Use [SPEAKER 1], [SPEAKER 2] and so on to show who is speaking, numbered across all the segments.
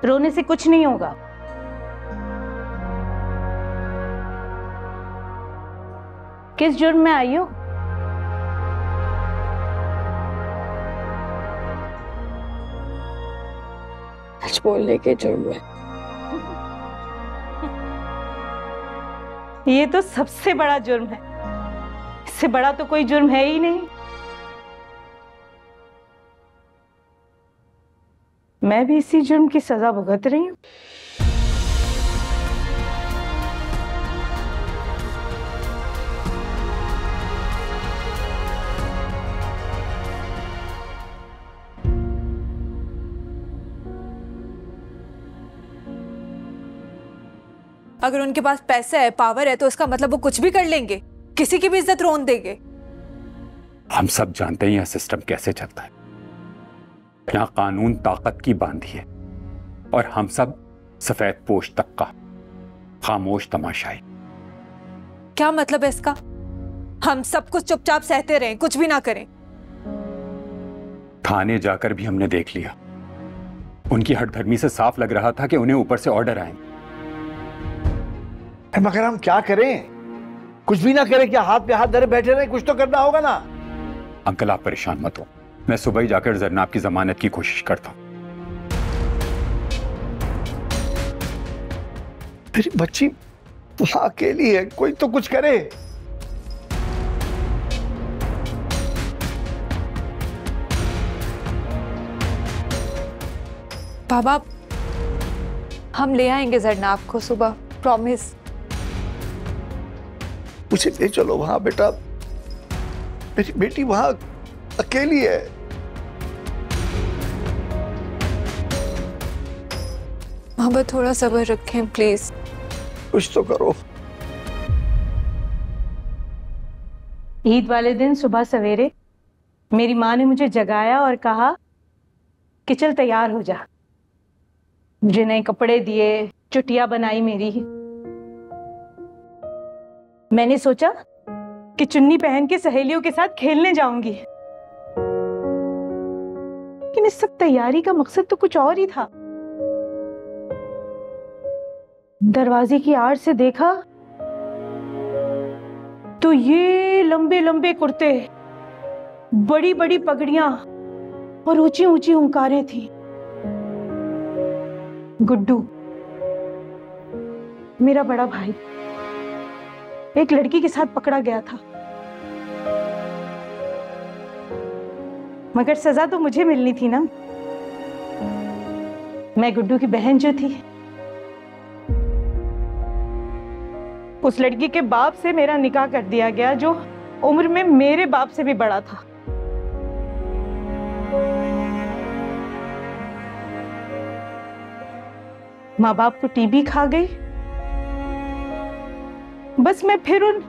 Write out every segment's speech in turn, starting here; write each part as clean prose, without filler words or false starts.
[SPEAKER 1] रोने से कुछ नहीं होगा। किस जुर्म में आई हो?
[SPEAKER 2] सच बोलने के जुर्म में।
[SPEAKER 1] ये तो सबसे बड़ा जुर्म है, इससे बड़ा तो कोई जुर्म है ही नहीं। मैं भी इसी जुर्म की सजा भुगत रही हूँ।
[SPEAKER 3] अगर उनके पास पैसा है, पावर है, तो इसका मतलब वो कुछ भी कर लेंगे, किसी की भी इज्जत रोन देंगे।
[SPEAKER 4] हम सब जानते हैं यह सिस्टम कैसे चलता है। यहाँ कानून ताकत की बांधी है और हम सब सफेद पोश तबका खामोश तमाशाई।
[SPEAKER 3] क्या मतलब है इसका? हम सब कुछ चुपचाप सहते रहें, कुछ भी ना करें?
[SPEAKER 4] थाने जाकर भी हमने देख लिया, उनकी हठधर्मी से साफ लग रहा था कि उन्हें ऊपर से ऑर्डर आए।
[SPEAKER 5] मगर हम क्या करें? कुछ भी ना करें क्या? हाथ पे हाथ धरे बैठे रहे? कुछ तो करना होगा ना।
[SPEAKER 4] अंकल आप परेशान मत हो, मैं सुबह ही जाकर जरनाब की जमानत की कोशिश करता हूं।
[SPEAKER 5] मेरी बच्ची वहां अकेली है, कोई तो कुछ करे।
[SPEAKER 3] बाबा, हम ले आएंगे जरनाब को सुबह, प्रॉमिस।
[SPEAKER 5] मुझे ले चलो वहां बेटा, मेरी बेटी वहां अकेली है।
[SPEAKER 3] बाबा थोड़ा सब्र रखें प्लीज।
[SPEAKER 5] कुछ तो करो।
[SPEAKER 1] ईद वाले दिन सुबह सवेरे मेरी माँ ने मुझे जगाया और कहा कि चल तैयार हो जा। मुझे नए कपड़े दिए, चुटिया बनाई मेरी। मैंने सोचा कि चुन्नी पहन के सहेलियों के साथ खेलने जाऊंगी, लेकिन इस सब तैयारी का मकसद तो कुछ और ही था। दरवाजे की आड़ से देखा तो ये लंबे लंबे कुर्ते, बड़ी बड़ी पगड़ियां और ऊंची ऊंची हुंकारें थी। गुड्डू, मेरा बड़ा भाई, एक लड़की के साथ पकड़ा गया था, मगर सजा तो मुझे मिलनी थी ना। मैं गुड्डू की बहन जो थी, उस लड़की के बाप से मेरा निकाह कर दिया गया, जो उम्र में मेरे बाप से भी बड़ा था। माँ बाप को टीबी खा गई। बस मैं फिर उन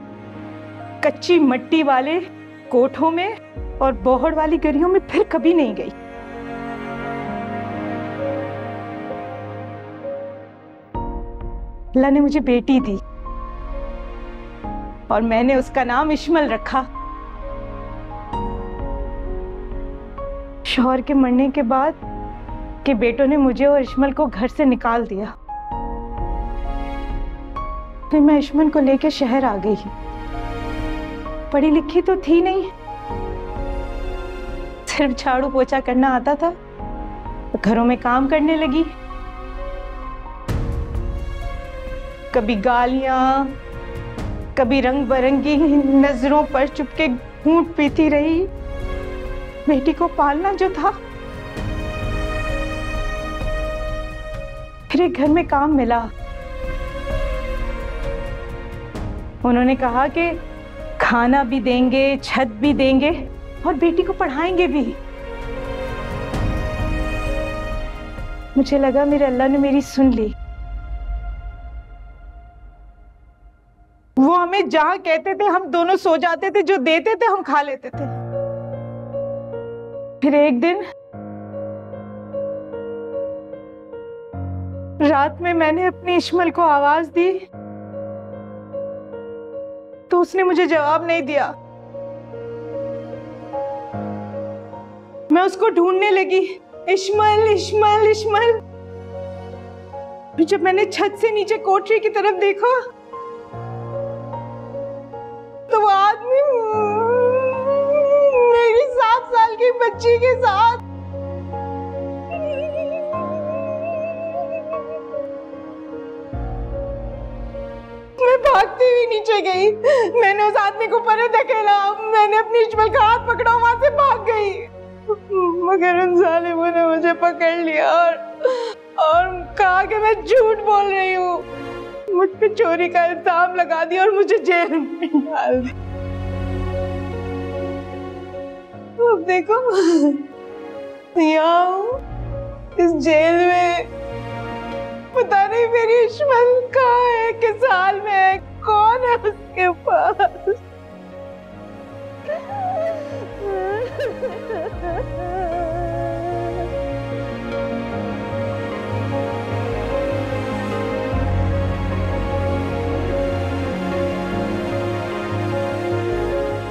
[SPEAKER 1] कच्ची मट्टी वाले कोठों में और बोहड़ वाली गलियों में फिर कभी नहीं गई। अल्लाह ने मुझे बेटी दी और मैंने उसका नाम इश्मल रखा। शौहर के मरने के बाद के बेटों ने मुझे और इश्मल को घर से निकाल दिया। फिर मैं इश्मल को लेकर शहर आ गई। पढ़ी लिखी तो थी नहीं, सिर्फ झाड़ू पोछा करना आता था, तो घरों में काम करने लगी। कभी गालियां, कभी रंग बिरंगी नजरों पर चुपके घूंट पीती रही। बेटी को पालना जो था, फिर एक घर में काम मिला। उन्होंने कहा कि खाना भी देंगे, छत भी देंगे और बेटी को पढ़ाएंगे भी। मुझे लगा मेरे अल्लाह ने मेरी सुन ली। वो हमें जहां कहते थे हम दोनों सो जाते थे, जो देते थे हम खा लेते थे। फिर एक दिन रात में मैंने अपनी इश्मल को आवाज दी तो उसने मुझे जवाब नहीं दिया। मैं उसको ढूंढने लगी, इश्मल इश्मल इश्मल, जब मैंने छत से नीचे कोठरी की तरफ देखा तो वो आदमी मेरी 7 साल की बच्ची के साथ मैं भागती हुई नीचे गई। मैंने उस आदमी को परे धकेला, मैंने अपनी इश्मल का हाथ पकड़ा, वहां से भाग गई, मगर उन जालिमों ने मुझे पकड़ लिया और कहा कि मैं झूठ बोल रही हूँ, मुझ पे चोरी का इल्जाम लगा दिया और मुझे जेल में डाल दिया। अब देखो यहाँ हूँ इस जेल में, पता नहीं मेरी इश्मल कहाँ है, किस हाल में है, कौन है उसके पास।